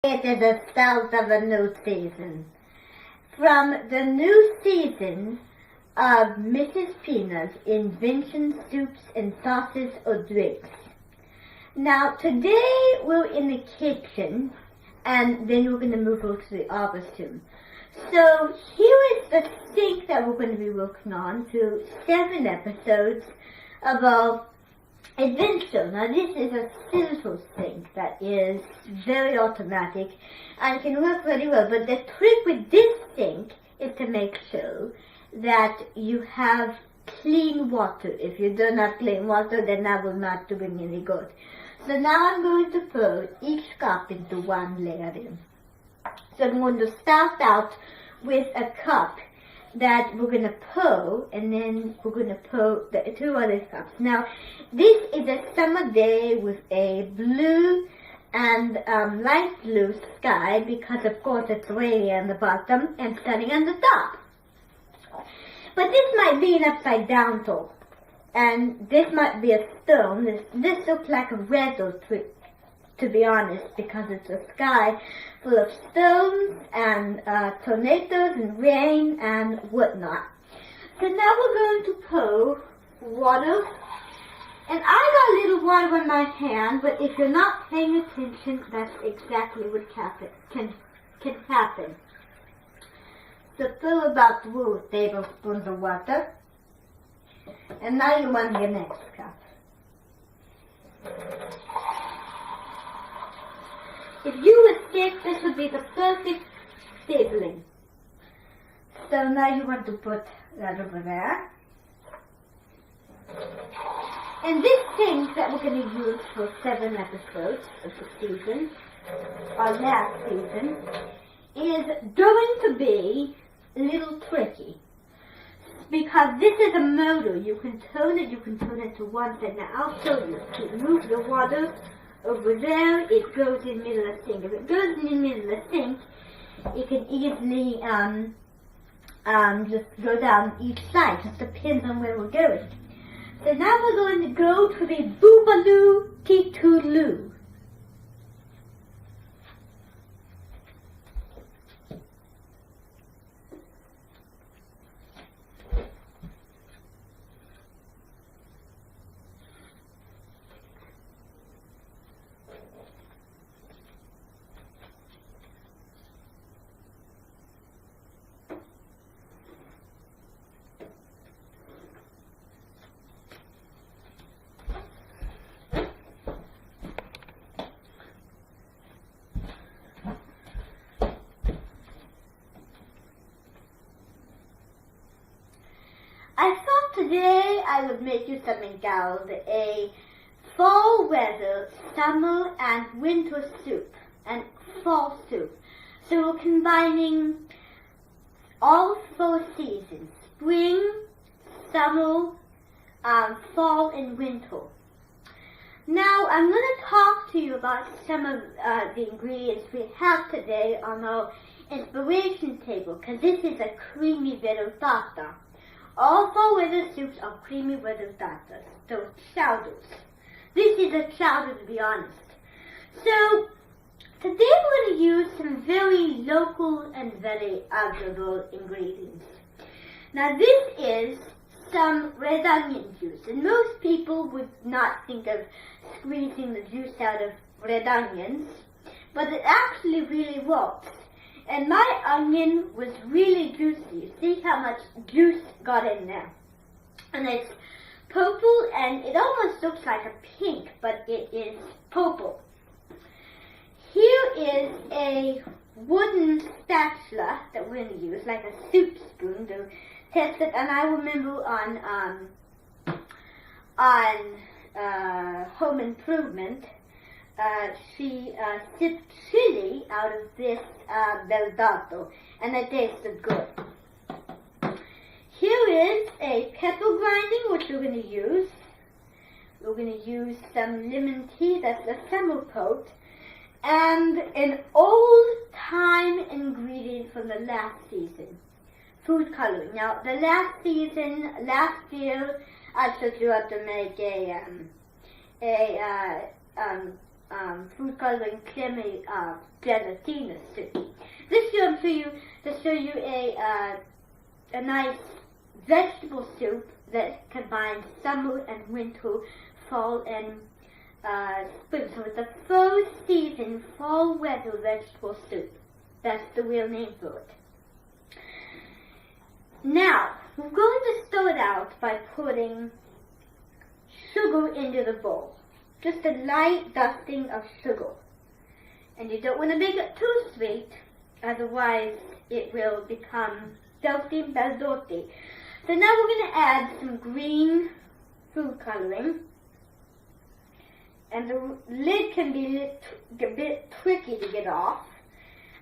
It is the start of a new season. From the new season of Mrs. Pina's Invention Soups and Sauces or Drinks. Now today we're in the kitchen and then we're going to move over to the office soon. So here is the sink that we're going to be working on through 7 episodes of our adventure. Now this is a simple sink that is very automatic and can work very well, but the trick with this sink is to make sure that you have clean water. If you don't have clean water, then that will not do any good. So now I'm going to pour each cup into one layering. So I'm going to start out with a cup that we're going to pour, and then we're going to pour the 2 other cups. Now, this is a summer day with a blue and light blue sky, because of course it's raining on the bottom and sunny on the top. But this might be an upside down top, and this might be a stone. This looks like a weather trick, to be honest, because it's a sky full of stones and tornadoes and rain and whatnot. So now we're going to pour water, and I got a little water on my hand, but if you're not paying attention, that's exactly what can happen. So pour about 2 tablespoons of water, and now you want your next cup. If you were sick, this would be the perfect sibling. So now you want to put that over there. And this sink that we're going to use for 7 episodes of the season, our last season, is going to be a little tricky. Because this is a motor. You can turn it to one side. Now I'll show you. To move the water over there, it goes in the middle of the sink. If it goes in the middle of the sink, it can easily just go down each side. Just depends on where we're going. So now we're going to go to the Boobaloo Titooloo. I thought today I would make you something called a fall weather, summer and winter soup, and fall soup. So we're combining all 4 seasons, spring, summer, fall and winter. Now I'm going to talk to you about some of the ingredients we have today on our inspiration table, because this is a creamy veritata. All 4 weather soups are creamy veritata, so chowders. This is a chowder, to be honest. So today we're going to use some very local and very available ingredients. Now this is some red onion juice, and most people would not think of squeezing the juice out of red onions, but it actually really works. And my onion was really juicy. See how much juice got in there. And it's purple, and it almost looks like a pink, but it is purple. Here is a wooden spatula that we're going to use, like a soup spoon to test it. And I remember on Home Improvement, she sipped chili out of this veritata, and it tasted good. Here is a pepper grinding, which we're going to use. We're going to use some lemon tea, that's a summer coat, and an old-time ingredient from the last season, food coloring. Now, the last year, I showed you how to make a food coloring creamy gelatinous soup. This year I'm to show you a nice vegetable soup that combines summer and winter, fall and spring. So it's a full season, fall weather vegetable soup. That's the real name for it. Now, we're going to start out by putting sugar into the bowl. Just a light dusting of sugar. And you don't want to make it too sweet, otherwise it will become salty baldotti. So now we're going to add some green food coloring. And the lid can be a bit tricky to get off,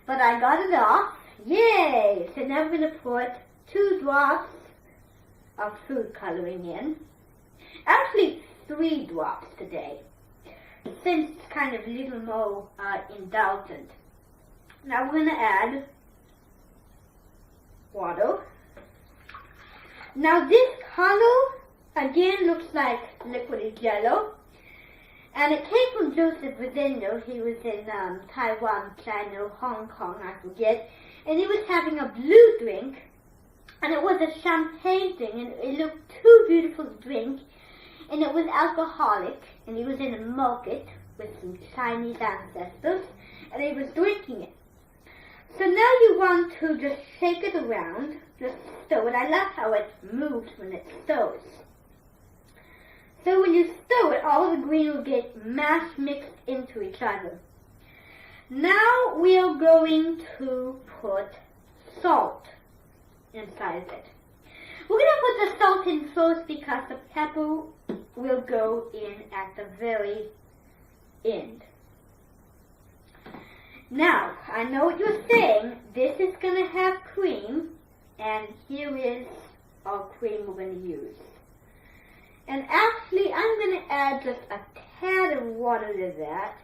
but I got it off. Yay! So now we're going to put 2 drops of food coloring in. Actually 3 drops today, since it's kind of a little more indulgent. Now we're going to add water. Now this color again looks like liquidy jello, and it came from Joseph Rosendo. He was in Taiwan, China, Hong Kong, I forget, and he was having a blue drink, and it was a champagne thing, and it looked too beautiful to drink, and it was alcoholic, and he was in a market with some Chinese ancestors, and he was drinking it. So now you want to just shake it around, just stir it. I love how it moves when it stirs. So when you stir it, all the green will get mashed, mixed into each other. Now we are going to put salt inside of it. We're going to put the salt in first because the pepper will go in at the very end. Now, I know what you're saying. This is going to have cream, and here is our cream we're going to use. And actually, I'm going to add just a tad of water to that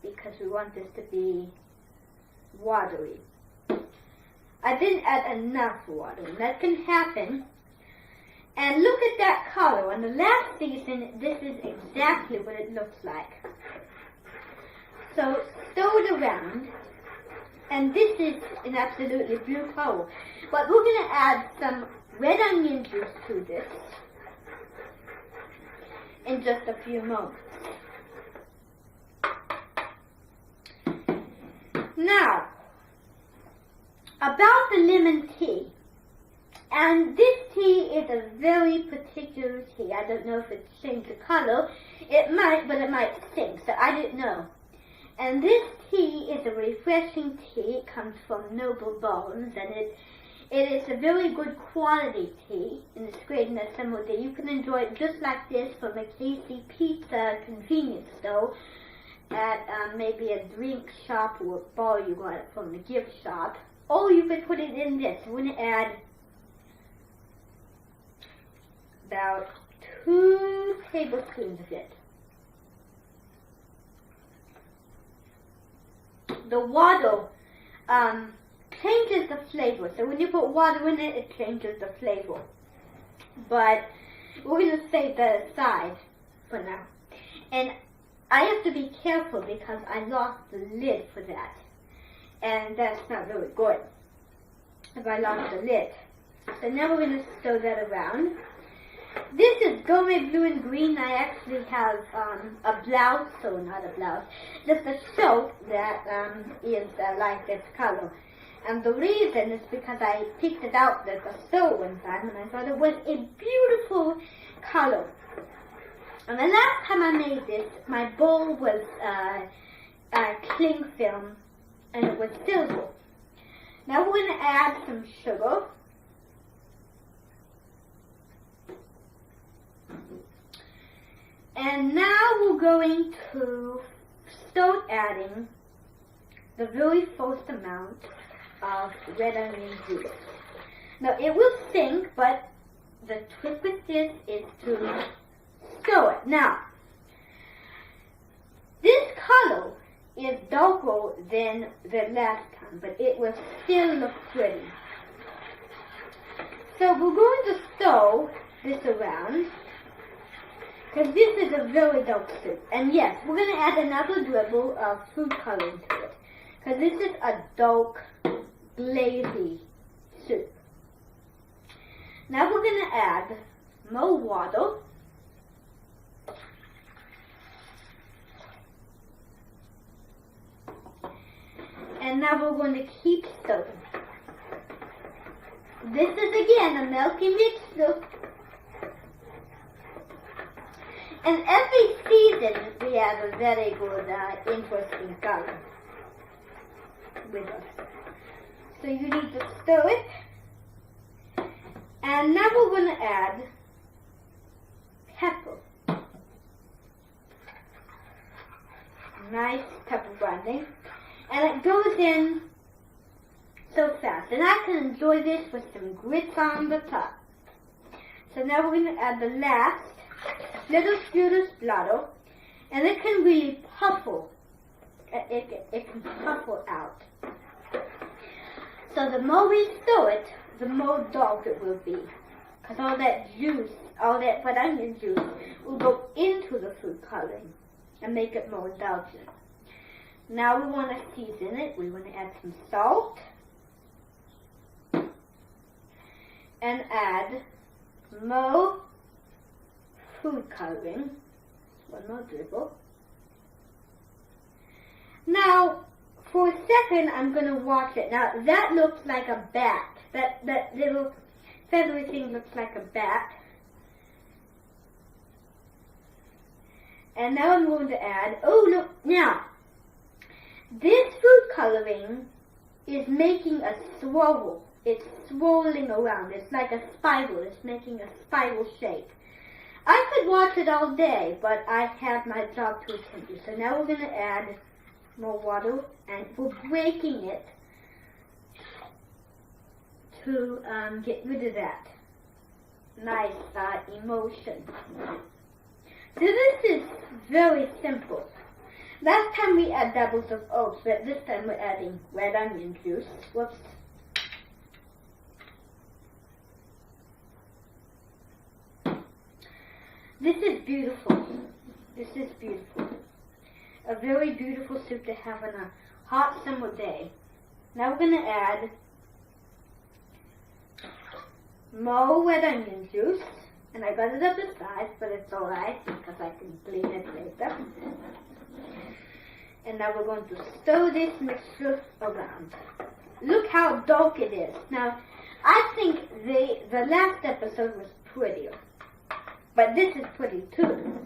because we want this to be watery. I didn't add enough water, and that can happen. And look at that color. On the last season, this is exactly what it looks like. So stir it around, and this is an absolutely blue color. But we're going to add some red onion juice to this in just a few moments. Now, about the lemon tea. And this tea is a very particular tea. I don't know if it's changed the color. It might, but it might stink, so I didn't know. And this tea is a refreshing tea. It comes from Noble Barns, and it is a very good quality tea, and it's great in the summer day. You can enjoy it just like this from a Casey Pizza convenience store at maybe a drink shop or a bar you got it from the gift shop. Or you could put it in this. I'm going to add about 2 tablespoons of it. The water changes the flavor. So when you put water in it, it changes the flavor. But we're going to save that aside for now. And I have to be careful because I lost the lid for that. And that's not really good if I lost the lid. So now we're going to stir that around. This is gourmet blue and green. I actually have a blouse, so not a blouse, just a shirt that is like this color. And the reason is because I picked it out at the store one time and I thought it was a beautiful color. And the last time I made this, my bowl was cling film and it was silver. Now we're going to add some sugar. And now we're going to start adding the very first amount of red onion juice. Now it will sink, but the trick with this is to stir it. Now, this color is darker than the last time, but it will still look pretty. So we're going to stir this around. Because this is a very dark soup. And yes, we're going to add another dribble of food coloring to it. Because this is a dark, glazy soup. Now we're going to add more water. And now we're going to keep stirring. This is again a milky mixture. And every season we have a very good, interesting color with us. So you need to stir it. And now we're going to add pepper. Nice pepper grinding. And it goes in so fast. And I can enjoy this with some grits on the top. So now we're going to add the last little splatter. And it can really puffle. It can puffle out. So the more we stir it, the more dark it will be. Because all that juice, all that red onion juice, will go into the food coloring and make it more indulgent. Now we want to season it. We want to add some salt. And add more food coloring. One more dribble. Now, for a second, I'm going to watch it. Now, that looks like a bat. That little feathery thing looks like a bat. And now I'm going to add, oh look, now, this food coloring is making a swirl. It's swirling around. It's like a spiral. It's making a spiral shape. I could watch it all day, but I have my job to attend to. So now we're going to add more water, and we're breaking it to get rid of that nice emotion. So this is very simple. Last time we add doubles of oats, but this time we're adding red onion juice. Whoops. This is beautiful. This is beautiful. A very beautiful soup to have on a hot summer day. Now we're going to add more red onion juice. And I got it up the side, but it's alright because I can clean it later. And now we're going to stir this mixture around. Look how dark it is. Now, I think the last episode was prettier. But this is pretty too.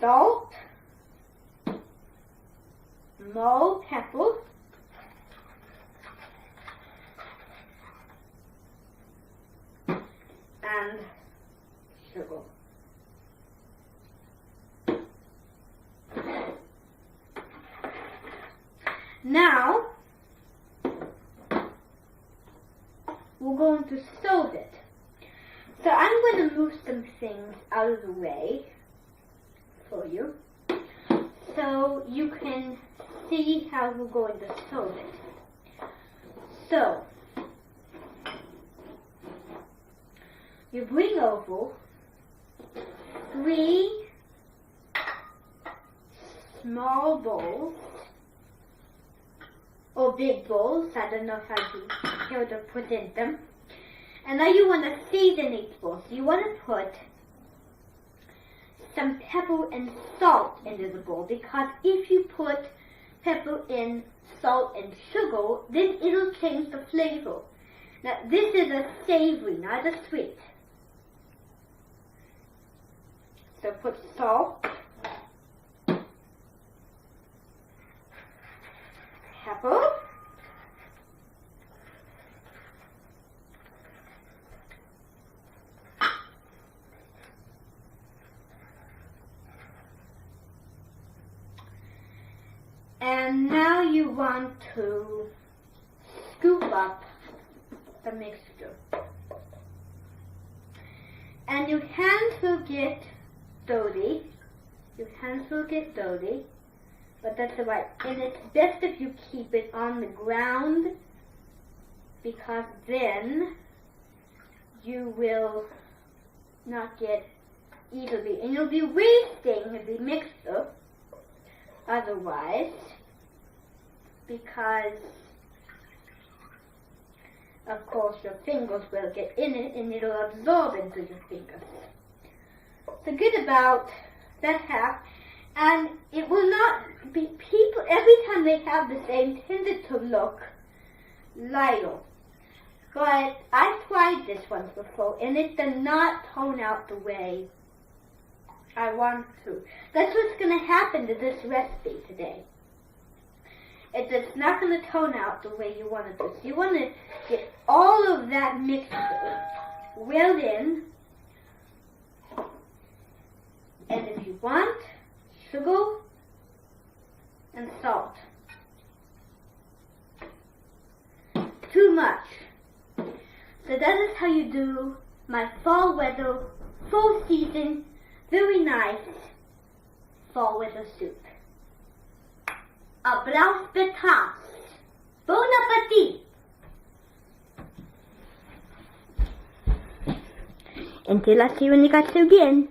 Salt. More pepper. And sugar. Now, we're going to serve it. So I'm going to move some things out of the way for you, so you can see how we're going to serve it. So, you bring over 3 small bowls, or big bowls, I don't know how to present them. And now you want to season each bowl. So you want to put some pepper and salt into the bowl, because if you put pepper and salt and sugar, then it'll change the flavor. Now this is a savory, not a sweet. So put salt, pepper, and now you want to scoop up the mixture. And your hands will get dirty. Your hands will get dirty, but that's alright. And it's best if you keep it on the ground, because then you will not get easily, and you'll be wasting the mixture otherwise, because of course your fingers will get in it and it'll absorb into your fingers. Forget about that half, and it will not be, people every time they have the same tended to look lighter. But I tried this once before and it did not tone out the way I want to. That's what's going to happen to this recipe today. It's not going to tone out the way you want to do. So you want to get all of that mixture well in. And if you want, sugar and salt. Too much. So that is how you do my fall weather, full season, very nice fall weather soup. Abraus betas. Bon appetit. Until I see you when you guys again,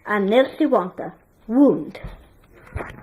I'm Nelsie Wonka. Wound.